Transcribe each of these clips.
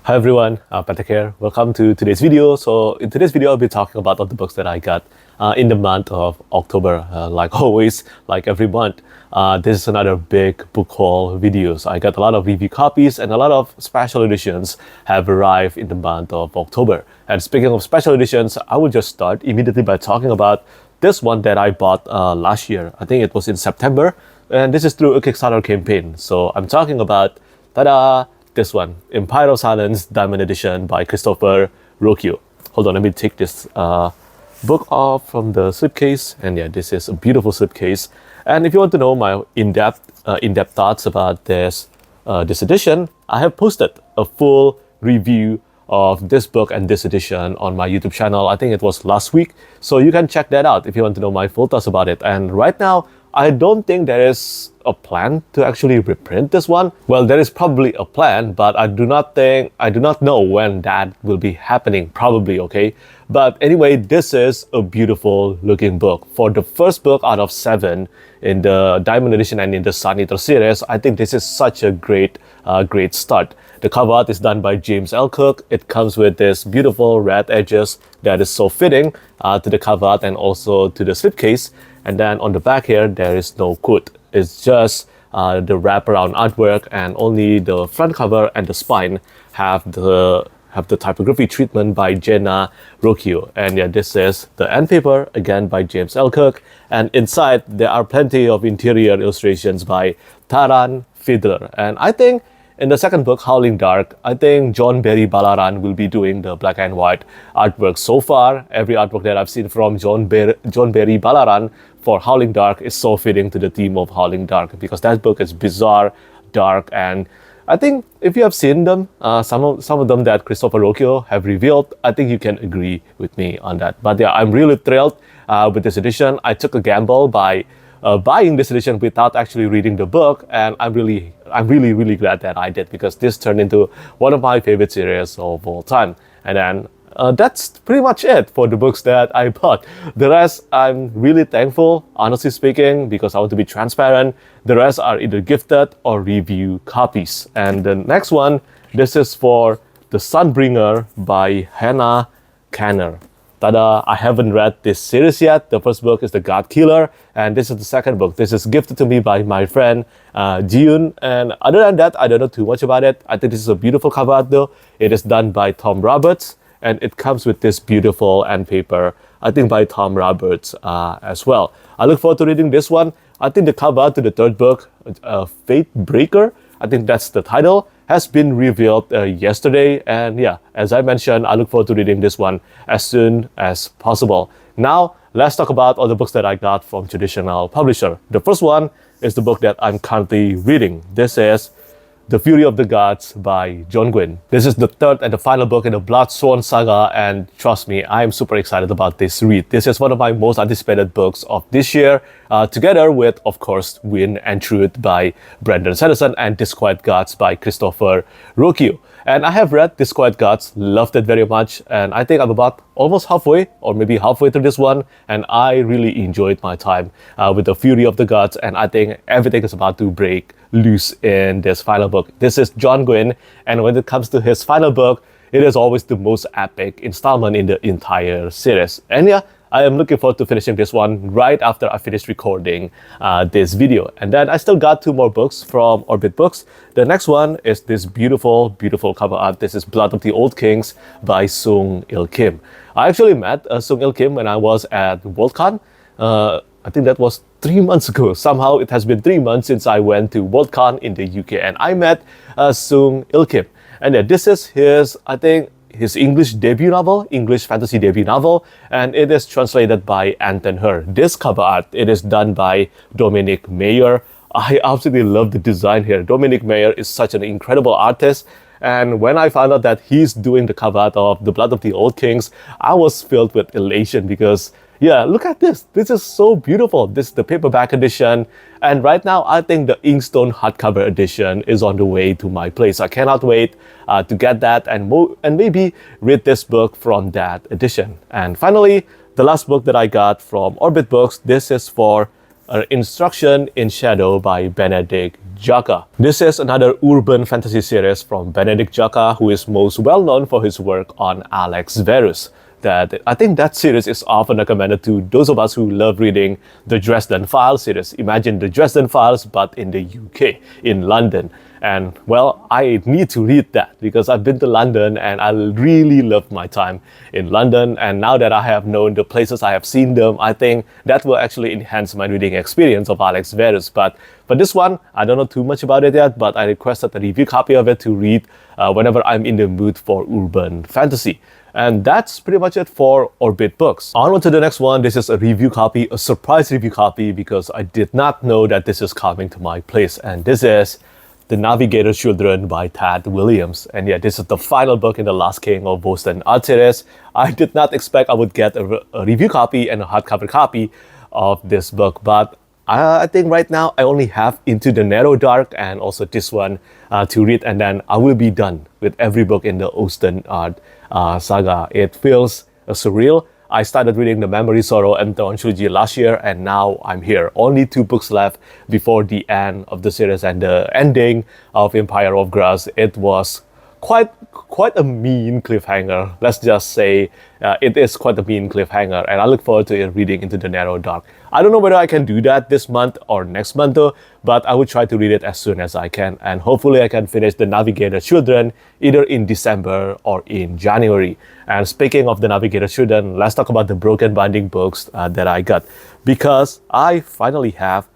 Hi everyone, Petrik here. Welcome to today's video. So in today's video, I'll be talking about all the books that I got in the month of October. Like always, like every month, this is another big book haul video. So I got a lot of review copies and a lot of special editions have arrived in the month of October. And speaking of special editions, I will just start immediately by talking about this one that I bought last year. I think it was in September, and this is through a Kickstarter campaign. So I'm talking about, tada! This one, Empire of Silence Diamond Edition by Christopher Rocchio. Hold on, let me take this book off from the slipcase. And yeah, this is a beautiful slipcase. And if you want to know my in-depth thoughts about this edition, I have posted a full review of this book and this edition on my YouTube channel. I think it was last week. So you can check that out if you want to know my full thoughts about it. And right now, I don't think there is a plan to actually reprint this one. Well, there is probably a plan, but I do not know when that will be happening, probably, okay? But anyway, this is a beautiful looking book. For the first book out of 7 in the Diamond Edition and in the Sun Eater series, I think this is such a great start. The cover art is done by James L. Cook. It comes with this beautiful red edges that is so fitting to the cover art and also to the slipcase. And then on the back here, there is no quote. It's just the wraparound artwork, and only the front cover and the spine have the typography treatment by Jenna Rocchio. And yeah, this is the end paper, again by James L. Cook. And inside, there are plenty of interior illustrations by Taran Fiedler. And I think in the second book, Howling Dark, I think John Barry Ballaran will be doing the black and white artwork. So far, every artwork that I've seen from John Barry Ballaran for Howling Dark is so fitting to the theme of Howling Dark, because that book is bizarre, dark, and I think if you have seen them, some of them that Christopher Rocchio have revealed, I think you can agree with me on that. But yeah, I'm really thrilled with this edition. I took a gamble by buying this edition without actually reading the book, and I'm really glad that I did, because this turned into one of my favorite series of all time. And then that's pretty much it for the books that I bought. The rest, I'm really thankful, honestly speaking, because I want to be transparent. The rest are either gifted or review copies. And the next one, this is for The Sunbringer by Hannah Kanner. Tada! I haven't read this series yet. The first book is The God Killer, and this is the second book. This is gifted to me by my friend Jiyun, and other than that, I don't know too much about it. I think this is a beautiful cover art though. It is done by Tom Roberts, and it comes with this beautiful end paper, I think by Tom Roberts as well. I look forward to reading this one. I think the cover art to the third book, Fate Breaker, I think that's the title, has been revealed yesterday. And yeah, as I mentioned, I look forward to reading this one as soon as possible. Now, let's talk about all the books that I got from traditional publisher. The first one is the book that I'm currently reading. This is The Fury of the Gods by John Gwynne. This is the third and the final book in the Blood Sworn saga, and trust me, I am super excited about this read. This is one of my most anticipated books of this year, together with, of course, Wind and Truth by Brandon Sanderson and Disquiet Gods by Christopher Rocchio. And I have read Disquiet Gods, loved it very much, and I think I'm about almost halfway, or maybe halfway through this one, and I really enjoyed my time with The Fury of the Gods, and I think everything is about to break loose in this final book. This is John Gwynne, and when it comes to his final book, it is always the most epic installment in the entire series. And yeah, I am looking forward to finishing this one right after I finish recording this video. And then I still got 2 more books from Orbit Books. The next one is this beautiful, beautiful cover art. This is Blood of the Old Kings by Sung Il Kim. I actually met Sung Il Kim when I was at Worldcon. I think that was 3 months ago. Somehow it has been 3 months since I went to Worldcon in the UK, and I met Sung Il Kim. And this is his, I think, his English debut novel, English fantasy debut novel, and it is translated by Anton Her. This cover art, it is done by Dominic Mayer. I absolutely love the design here. Dominic Mayer is such an incredible artist, and when I found out that he's doing the cover art of The Blood of the Old Kings, I was filled with elation, because yeah, look at this. This is so beautiful. This is the paperback edition. And right now, I think the Inkstone hardcover edition is on the way to my place. I cannot wait to get that and maybe read this book from that edition. And finally, the last book that I got from Orbit Books, this is for Instruction in Shadow by Benedict Jacka. This is another urban fantasy series from Benedict Jacka, who is most well known for his work on Alex Verus. That I think that series is often recommended to those of us who love reading the Dresden Files series. Imagine the Dresden Files, but in the UK, in London. And well, I need to read that because I've been to London and I really loved my time in London. And now that I have known the places, I have seen them, I think that will actually enhance my reading experience of Alex Verus. But for this one, I don't know too much about it yet, but I requested a review copy of it to read whenever I'm in the mood for urban fantasy. And that's pretty much it for Orbit Books. On to the next one. This is a review copy, a surprise review copy, because I did not know that this is coming to my place. And this is The Navigator Children by Tad Williams. And yeah, this is the final book in the Last King of Boston art series. I did not expect I would get a review copy and a hardcover copy of this book, but I think right now I only have Into the Narrow Dark and also this one to read, and then I will be done with every book in the Austen art saga. It feels surreal. I started reading The Memory, Sorrow, and Thorn Trilogy last year, and now I'm here. Only 2 books left before the end of the series and the ending of Empire of Grass. It was quite a mean cliffhanger. Let's just say it is quite a mean cliffhanger, and I look forward to reading Into the Narrow Dark. I don't know whether I can do that this month or next month though, but I will try to read it as soon as I can, and hopefully I can finish The Navigator Children either in December or in January. And speaking of The Navigator Children, let's talk about the Broken Binding books that I got, because I finally have,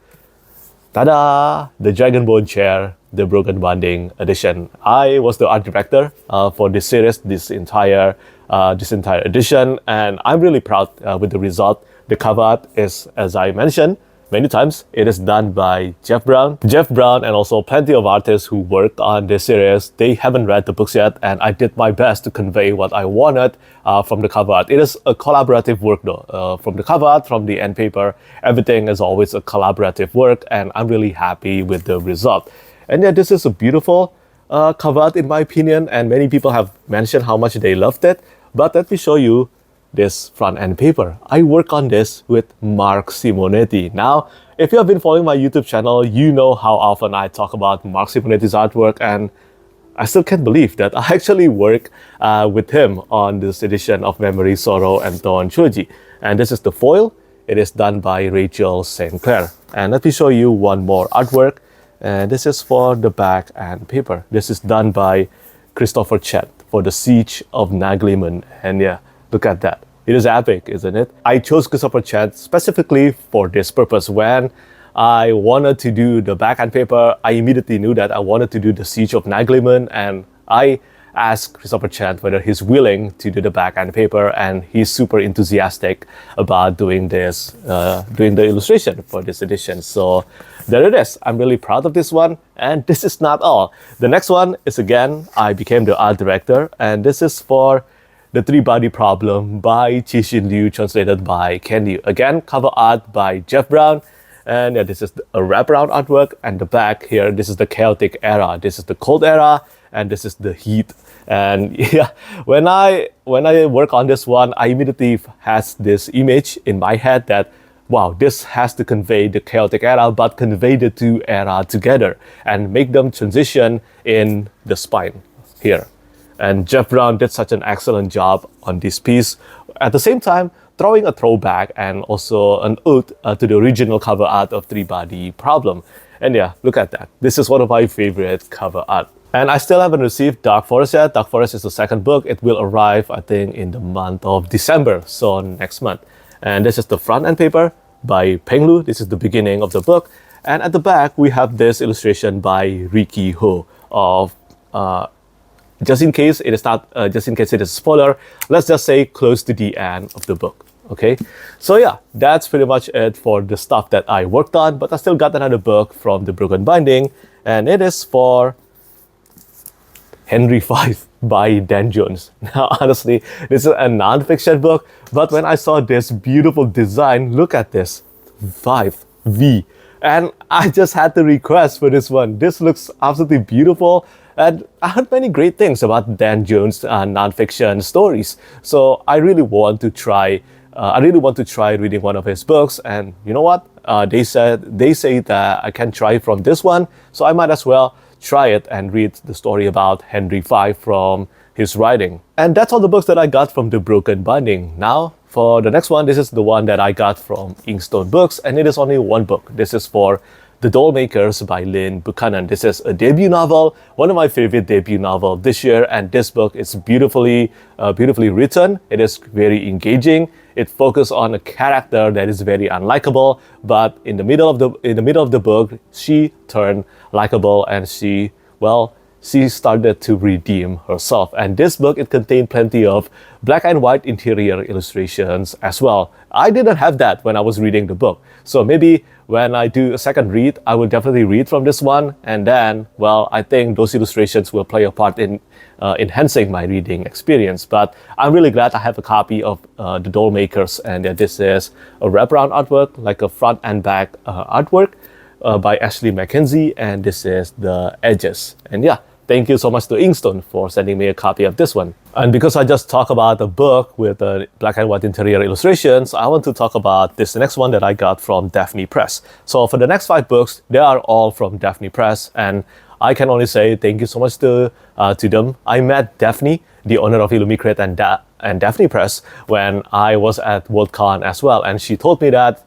tada, the Dragonbone chair, the Broken Binding edition. I was the art director for this series, this entire edition, and I'm really proud with the result. The cover art is, as I mentioned many times, it is done by Jeff Brown. Jeff Brown and also plenty of artists who worked on this series, they haven't read the books yet, and I did my best to convey what I wanted from the cover art. It is a collaborative work though. From the cover art, from the end paper, everything is always a collaborative work, and I'm really happy with the result. And yeah, this is a beautiful cover art in my opinion, and many people have mentioned how much they loved it. But let me show you this front end paper. I work on this with Mark Simonetti. Now, if you have been following my YouTube channel, you know how often I talk about Mark Simonetti's artwork, and I still can't believe that I actually work with him on this edition of Memory, Sorrow, and Thorn Trilogy. And this is the foil. It is done by Rachel St. Clair. And let me show you one more artwork. And this is for the back and paper. This is done by Christopher Chet for The Siege of Nagliman. And yeah, look at that. It is epic, isn't it? I chose Christopher Chet specifically for this purpose. When I wanted to do the back and paper, I immediately knew that I wanted to do The Siege of Nagliman, and I asked Christopher Chet whether he's willing to do the back and paper, and he's super enthusiastic about doing this, doing the illustration for this edition. So there it is. I'm really proud of this one, and this is not all. The next one is, again, I became the art director, and this is for The Three-Body Problem by Cixin Liu, translated by Ken Liu. Again, cover art by Jeff Brown. And yeah, this is a wraparound artwork. And the back here, this is the chaotic era. This is the cold era. And this is the heat. And yeah, when I work on this one, I immediately has this image in my head that, wow, this has to convey the chaotic era, but convey the 2 eras together and make them transition in the spine here. And Jeff Brown did such an excellent job on this piece. At the same time, throwing a throwback and also an ode to the original cover art of Three-Body Problem. And yeah, look at that. This is one of my favorite cover art. And I still haven't received Dark Forest yet. Dark Forest is the second book. It will arrive, I think, in the month of December, so next month. And this is the front end paper by Peng Lu. This is the beginning of the book. And at the back, we have this illustration by Ricky Ho of just in case it is not, just in case it is a spoiler, let's just say close to the end of the book. Okay, so yeah, that's pretty much it for the stuff that I worked on. But I still got another book from the Broken Binding, and it is for Henry V by Dan Jones. Now, honestly, this is a non-fiction book, but when I saw this beautiful design, look at this, 5V, and I just had to request for this one. This looks absolutely beautiful. And I heard many great things about Dan Jones' non-fiction stories. So I really want to try reading one of his books. And you know what? they say that I can try from this one, so I might as well try it and read the story about Henry V from his writing. And that's all the books that I got from the Broken Binding. Now, for the next one, this is the one that I got from Inkstone Books, and it is only one book. This is for The Dollmakers by Lynn Buchanan. This is a debut novel, one of my favorite debut novels this year, and this book is beautifully written. It is very engaging. It focuses on a character that is very unlikable, but in the middle of the book, she turned likable and she started to redeem herself. And this book, it contained plenty of black and white interior illustrations as well. I didn't have that when I was reading the book. So maybe when I do a second read, I will definitely read from this one. And then, I think those illustrations will play a part in enhancing my reading experience. But I'm really glad I have a copy of The Dollmakers. And this is a wraparound artwork, like a front and back artwork by Ashley Mackenzie. And this is the edges. And yeah, thank you so much to Inkstone for sending me a copy of this one. And because I just talked about a book with black and white interior illustrations, I want to talk about this next one that I got from Daphne Press. So for the next 5 books, they are all from Daphne Press, and I can only say thank you so much to them. I met Daphne, the owner of Illumicrate and Daphne Press, when I was at WorldCon as well, and she told me that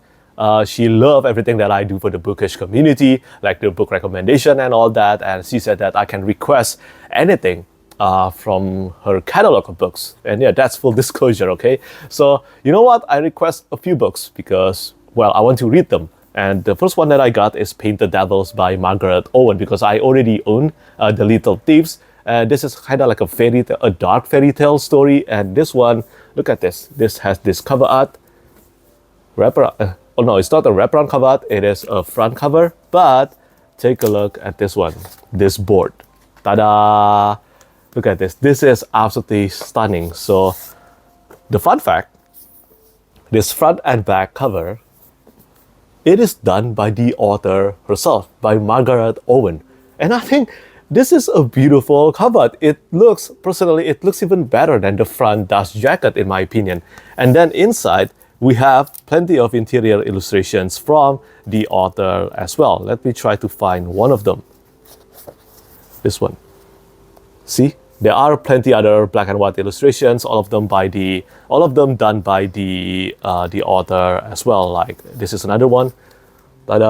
she loved everything that I do for the bookish community, like the book recommendation and all that. And she said that I can request anything from her catalog of books. And yeah, that's full disclosure, okay? So you know what? I request a few books because, I want to read them. And the first one that I got is Painted Devils by Margaret Owen, because I already own The Little Thieves. And this is kind of like a dark fairy tale story. And this one, look at this. This has this cover art. Oh no, it's not a wraparound cover art, it is a front cover, but take a look at this one, this board. Ta-da! Look at this. This is absolutely stunning. So, the fun fact, this front and back cover, it is done by the author herself, by Margaret Owen. And I think this is a beautiful cover art. It looks even better than the front dust jacket in my opinion. And then inside, we have plenty of interior illustrations from the author as well. Let me try to find one of them. This one. See, there are plenty other black and white illustrations, all of them done by the author as well. Like this is another one, but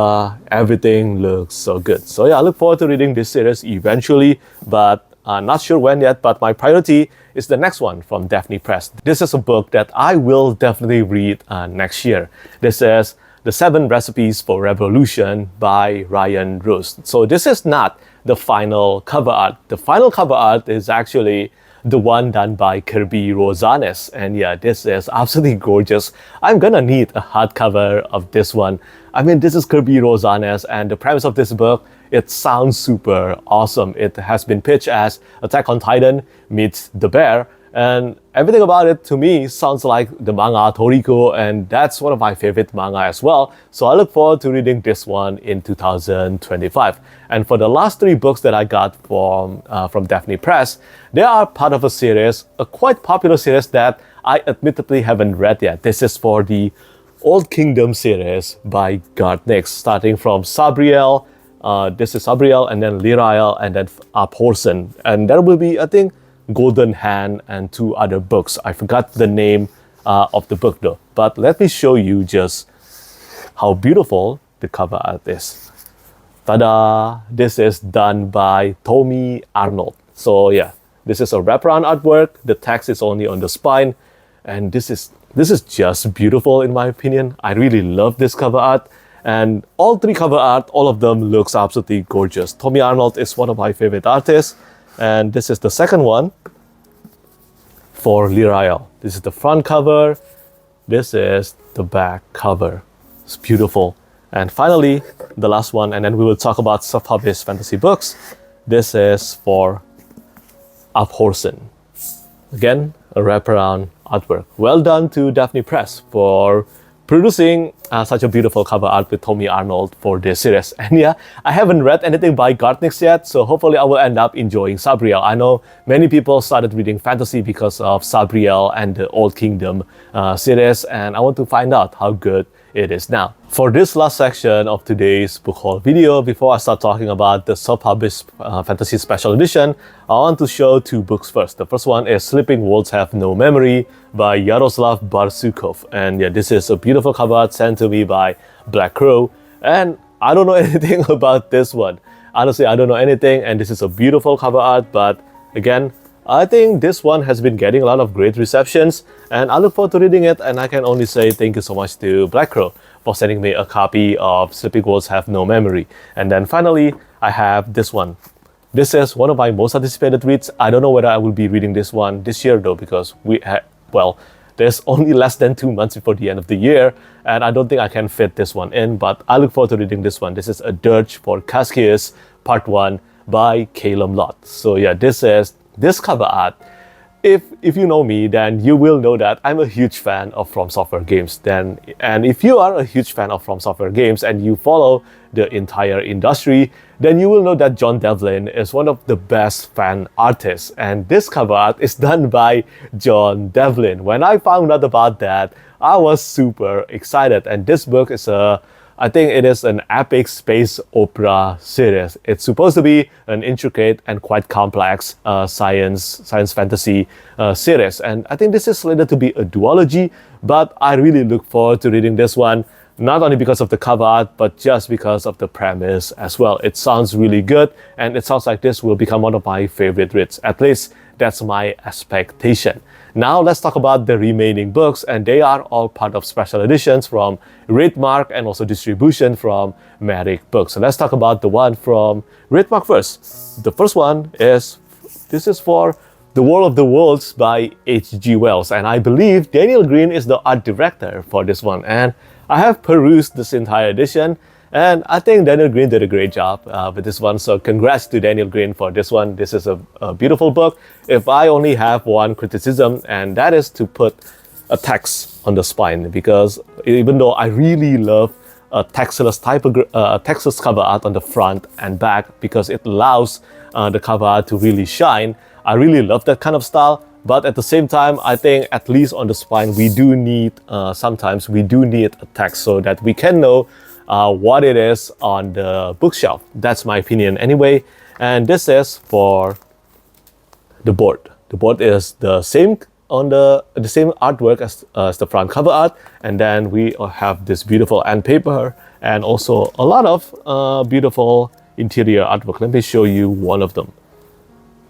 everything looks so good. So yeah, I look forward to reading this series eventually, but not sure when yet. But my priority is the next one from Daphne Press. This is a book that I will definitely read next year. This is The 7 Recipes for Revolution by Ryan Rust. So this is not the final cover art. The final cover art is actually the one done by Kirby Rosanes. And yeah, this is absolutely gorgeous. I'm gonna need a hardcover of this one. I mean, this is Kirby Rosanes, and the premise of this book, it sounds super awesome. It has been pitched as Attack on Titan meets The Bear, and everything about it to me sounds like the manga Toriko, and that's one of my favorite manga as well. So I look forward to reading this one in 2025. And for the last 3 books that I got from Daphne Press, they are part of a series, a quite popular series that I admittedly haven't read yet. This is for the Old Kingdom series by Garth Nix, starting from Sabriel. This is Sabriel, and then Lyrael, and then Abhorsen. And there will be, I think, Golden Hand and 2 other books. I forgot the name of the book though. But let me show you just how beautiful the cover art is. Ta-da! This is done by Tommy Arnold. So yeah, this is a wraparound artwork. The text is only on the spine. And this is just beautiful in my opinion. I really love this cover art. And all 3 cover art, all of them looks absolutely gorgeous. Tommy Arnold is one of my favorite artists. And this is the second one for Lyrael. This is the front cover. This is the back cover. It's beautiful. And finally, the last one, and then we will talk about self-published fantasy books. This is for Abhorsen. Again, a wraparound artwork. Well done to Daphne Press for producing such a beautiful cover art with Tommy Arnold for this series. And yeah, I haven't read anything by Garth Nix yet, so hopefully I will end up enjoying Sabriel. I know many people started reading fantasy because of Sabriel and the Old Kingdom series, and I want to find out how good it is now. For this last section of today's book haul video, before I start talking about the self-published fantasy special edition, I want to show two books first. The first one is Sleeping Wolves Have No Memory by Yaroslav Barsukov. And yeah, this is a beautiful cover art sent to me by Black Crow. And I don't know anything about this one. Honestly, I don't know anything, and this is a beautiful cover art, but again, I think this one has been getting a lot of great receptions, and I look forward to reading it, and I can only say thank you so much to Black Crow for sending me a copy of Sleeping Wolves Have No Memory. And then finally, I have this one. This is one of my most anticipated reads. I don't know whether I will be reading this one this year though, because there's only less than 2 months before the end of the year, and I don't think I can fit this one in, but I look forward to reading this one. This is A Dirge for Cascius, Part 1 by Calum Lott. So yeah, this cover art. If you know me, then you will know that I'm a huge fan of From Software games. And if you are a huge fan of From Software games and you follow the entire industry, then you will know that John Devlin is one of the best fan artists. And this cover art is done by John Devlin. When I found out about that, I was super excited. And this book is I think it is an epic space opera series. It's supposed to be an intricate and quite complex science fantasy series. And I think this is slated to be a duology, but I really look forward to reading this one, not only because of the cover art, but just because of the premise as well. It sounds really good, and it sounds like this will become one of my favorite reads. At least that's my expectation. Now let's talk about the remaining books, and they are all part of special editions from Wraithmarked and also distribution from Merrick Books. So let's talk about the one from Wraithmarked first. The first one is, this is for The World of the Worlds by H.G. Wells, and I believe Daniel Green is the art director for this one. And I have perused this entire edition, and I think Daniel Green did a great job with this one. So congrats to Daniel Green for this one. This is a beautiful book. If I only have one criticism, and that is to put a text on the spine, because even though I really love a textless cover art on the front and back, because it allows the cover art to really shine, I really love that kind of style. But at the same time, I think at least on the spine, we do need, sometimes we do need a text so that we can know what it is on the bookshelf. That's my opinion anyway. And this is for the board. The board is the same on the same artwork as the front cover art, and then we have this beautiful end paper and also a lot of beautiful interior artwork. Let me show you one of them.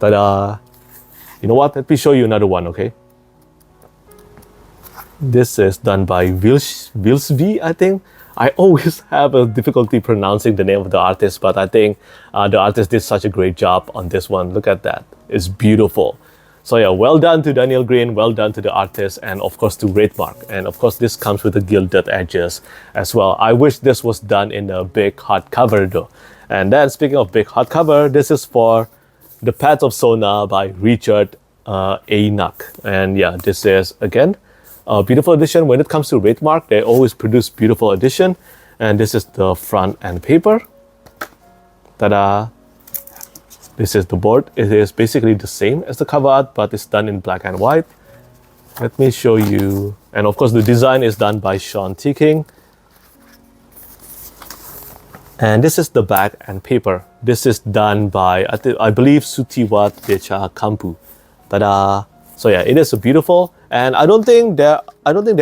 Ta-da! You know what? Let me show you another one, okay? This is done by Vilsvi, I think. I always have a difficulty pronouncing the name of the artist, but I think the artist did such a great job on this one. Look at that. It's beautiful. So yeah, well done to Daniel Green, well done to the artist, and of course to Wraithmarked. And of course this comes with the gilded edges as well. I wish this was done in a big hardcover though. And then speaking of big hardcover, this is for The Path of Sona by Richard A. Knaak. And yeah, this is again a beautiful edition. When it comes to Wraithmarked, they always produce beautiful edition. And this is the front and paper. Ta-da! This is the board. It is basically the same as the cover art, but it's done in black and white. Let me show you. And of course, the design is done by Sean Ticking. And this is the back and paper. This is done by, I believe, Sutiwat Decha Kampu. Ta-da! So yeah, it is a beautiful, and I don't think there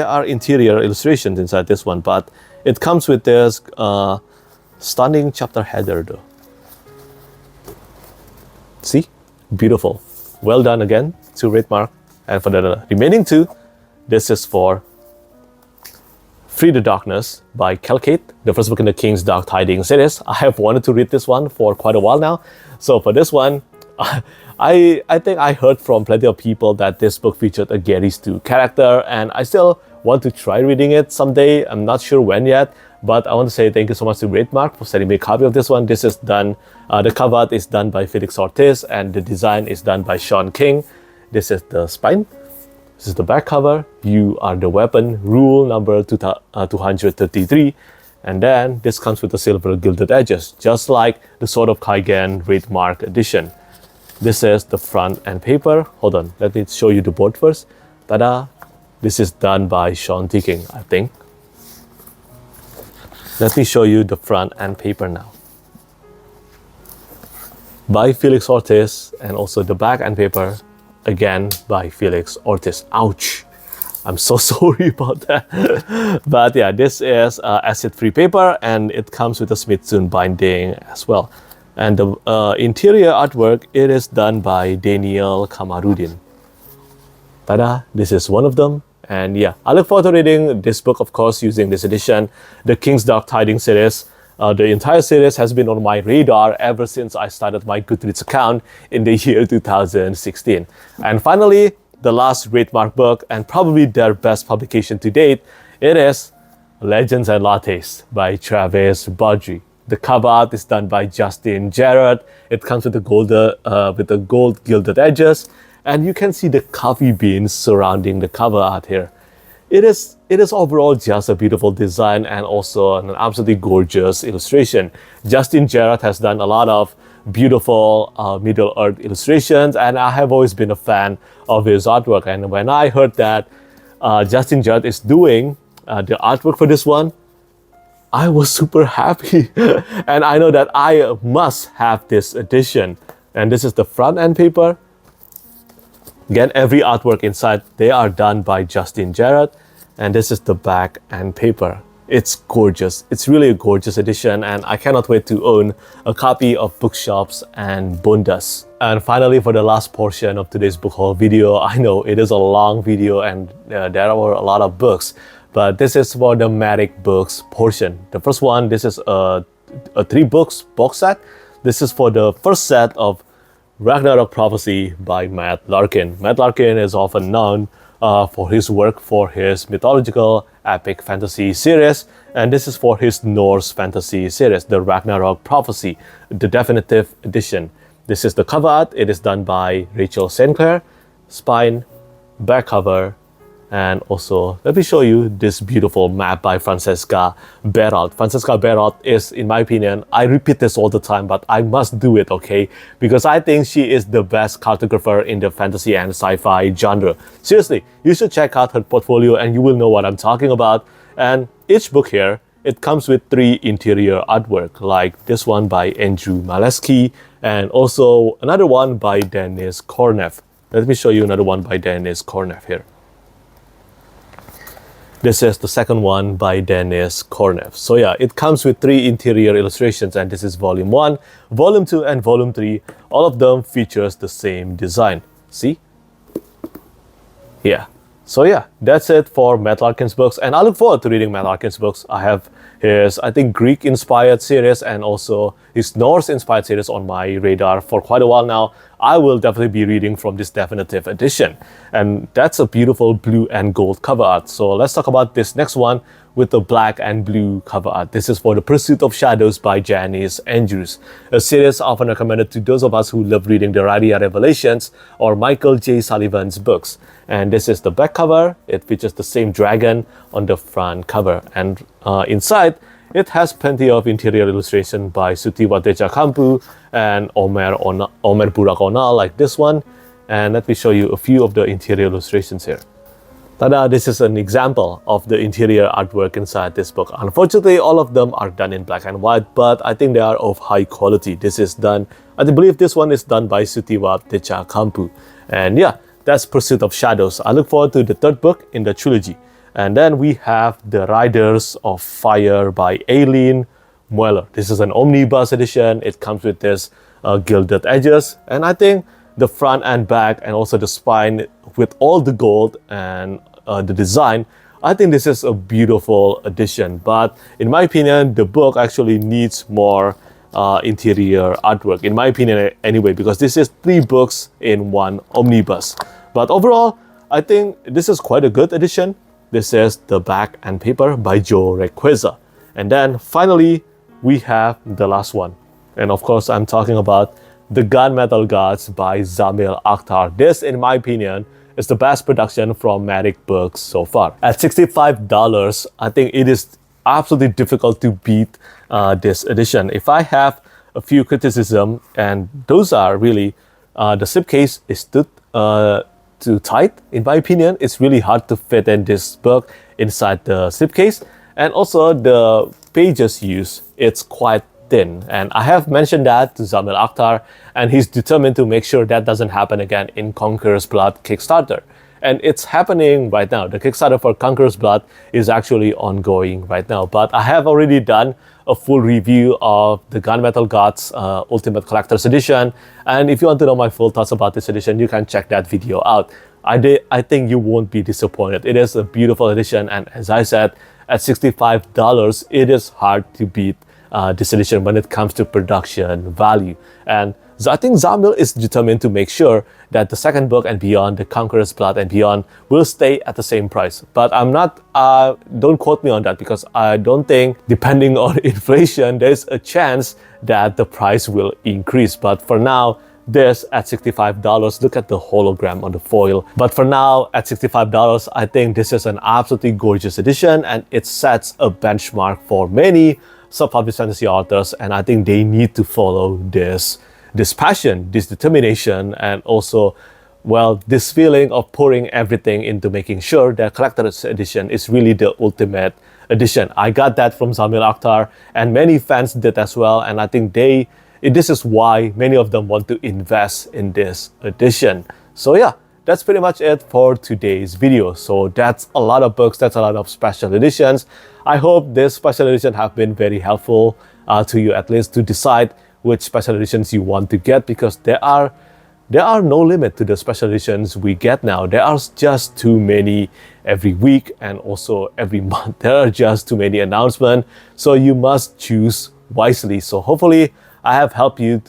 are interior illustrations inside this one, but it comes with this stunning chapter header though. See? Beautiful. Well done again to Wraithmarked. And for the remaining two, this is for Free the Darkness by Kelkate, the first book in the King's Dark Tidings series. I have wanted to read this one for quite a while now. So for this one, I think I heard from plenty of people that this book featured a Gary Stu character, and I still want to try reading it someday. I'm not sure when yet, but I want to say thank you so much to Wraithmarked for sending me a copy of this one. This is done, the cover art is done by Felix Ortiz, and the design is done by Sean King. This is the spine. This is the back cover. You are the weapon, rule number 233. And then this comes with the silver gilded edges, just like the Sword of Kaigen Wraithmarked edition. This is the front and paper. Hold on, let me show you the board first. Ta-da! This is done by Sean Ticking, I think. Let me show you the front and paper now. By Felix Ortiz, and also the back and paper, again by Felix Ortiz. Ouch! I'm so sorry about that. But yeah, this is acid-free paper, and it comes with a Smithson binding as well. And the interior artwork, it is done by Daniel Kamarudin. Tada! This is one of them. And yeah, I look forward to reading this book, of course, using this edition, the King's Dark Tidings series. The entire series has been on my radar ever since I started my Goodreads account in the year 2016. And finally, the last Wraithmarked book, and probably their best publication to date, it is Legends and Lattes by Travis Baldree. The cover art is done by Justin Jarrett. It comes with the gold gilded edges, and you can see the coffee beans surrounding the cover art here. It is overall just a beautiful design and also an absolutely gorgeous illustration. Justin Jarrett has done a lot of beautiful Middle-earth illustrations, and I have always been a fan of his artwork. And when I heard that Justin Jarrett is doing the artwork for this one, I was super happy. And I know that I must have this edition. And this is the front end paper. Again, every artwork inside, they are done by Justin Jarrett. And this is the back and paper. It's gorgeous. It's really a gorgeous edition, and I cannot wait to own a copy of Bookshops and Bundas. And finally, for the last portion of today's book haul video, I know it is a long video and there were a lot of books, but this is for the Merrick Books portion. The first one, this is a 3 books box set. This is for the first set of Ragnarok Prophecy by Matt Larkin. Matt Larkin is often known for his work for his mythological epic fantasy series, and this is for his Norse fantasy series, the Ragnarok Prophecy, the definitive edition. This is the cover art. It is done by Rachel St. Clair. Spine, back cover, and also let me show you this beautiful map by Francesca Beralt. Francesca Beralt is, in my opinion, I repeat this all the time, but I must do it, okay? Because I think she is the best cartographer in the fantasy and sci-fi genre. Seriously, you should check out her portfolio and you will know what I'm talking about. And each book here, it comes with 3 interior artwork, like this one by Andrew Maleski, and also another one by Dennis Korneff. Let me show you another one by Dennis Korneff here. This is the second one by Dennis Korneff. So yeah, it comes with 3 interior illustrations, and this is volume 1, volume 2, and volume 3. All of them features the same design. See? Yeah. So yeah, that's it for Matt Larkin's books, and I look forward to reading Matt Larkin's books. I have his, I think, Greek-inspired series and also his Norse-inspired series on my radar for quite a while now. I will definitely be reading from this definitive edition. And that's a beautiful blue and gold cover art. So let's talk about this next one with the black and blue cover art. This is for The Pursuit of Shadows by Janice Andrews, a series often recommended to those of us who love reading the Radia Revelations or Michael J. Sullivan's books. And this is the back cover. It features the same dragon on the front cover. And inside, it has plenty of interior illustration by Sutiwa Tejakampu and Omer Burak Onal, like this one. And let me show you a few of the interior illustrations here. Tada, this is an example of the interior artwork inside this book. Unfortunately, all of them are done in black and white, but I think they are of high quality. This is done, I believe this one is done by Sutiwa Tejakampu. And yeah, that's Pursuit of Shadows. I look forward to the 3rd book in the trilogy. And then we have The Riders of Fire by Aileen Mueller. This is an omnibus edition. It comes with this gilded edges. And I think the front and back and also the spine with all the gold and the design, I think this is a beautiful edition. But in my opinion, the book actually needs more interior artwork, in my opinion anyway, because this is 3 books in one omnibus. But overall, I think this is quite a good edition. This is the back and paper by Joe Requeza. And then finally, we have the last one. And of course, I'm talking about The Gunmetal Gods by Zamil Akhtar. This, in my opinion, is the best production from Merrick Books so far. At $65, I think it is absolutely difficult to beat this edition. If I have a few criticisms, and those are really, the slipcase is too tight, in my opinion. It's really hard to fit in this book inside the slipcase. And also the pages used, it's quite thin. And I have mentioned that to Zamil Akhtar, and he's determined to make sure that doesn't happen again in Conqueror's Blood Kickstarter. And it's happening right now. The Kickstarter for Conqueror's Blood is actually ongoing right now. But I have already done a full review of the Gunmetal Gods Ultimate Collector's Edition. And if you want to know my full thoughts about this edition, you can check that video out. I think you won't be disappointed. It is a beautiful edition, and as I said, at $65, it is hard to beat this edition when it comes to production value. And I think Zamil is determined to make sure that the second book and beyond, the Conqueror's Blood and beyond, will stay at the same price. But I'm not, don't quote me on that, because I don't think, depending on inflation, there's a chance that the price will increase. But for now, this at $65, look at the hologram on the foil. But for now, at $65, I think this is an absolutely gorgeous edition, and it sets a benchmark for many self-published fantasy authors, and I think they need to follow this passion, this determination, and also, well, this feeling of pouring everything into making sure that collector's edition is really the ultimate edition. I got that from Zamil Akhtar, and many fans did as well, and I think this is why many of them want to invest in this edition. So yeah, that's pretty much it for today's video. So that's a lot of books, that's a lot of special editions. I hope this special edition have been very helpful to you, at least to decide which special editions you want to get, because there are no limit to the special editions we get now. There are just too many every week and also every month. There are just too many announcements, so you must choose wisely. So hopefully I have helped you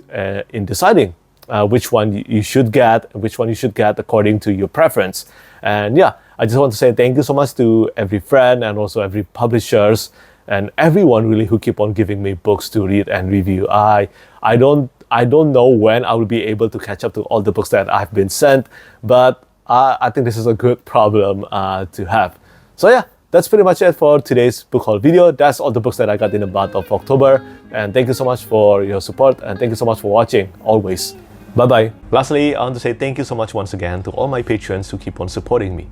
in deciding which one you should get, according to your preference. And yeah, I just want to say thank you so much to every friend and also every publishers and everyone really who keep on giving me books to read and review. I don't know when I will be able to catch up to all the books that I've been sent, but I think this is a good problem to have. So yeah, that's pretty much it for today's book haul video. That's all the books that I got in the month of October. And thank you so much for your support, and thank you so much for watching, always. Bye-bye. Lastly, I want to say thank you so much once again to all my patrons who keep on supporting me.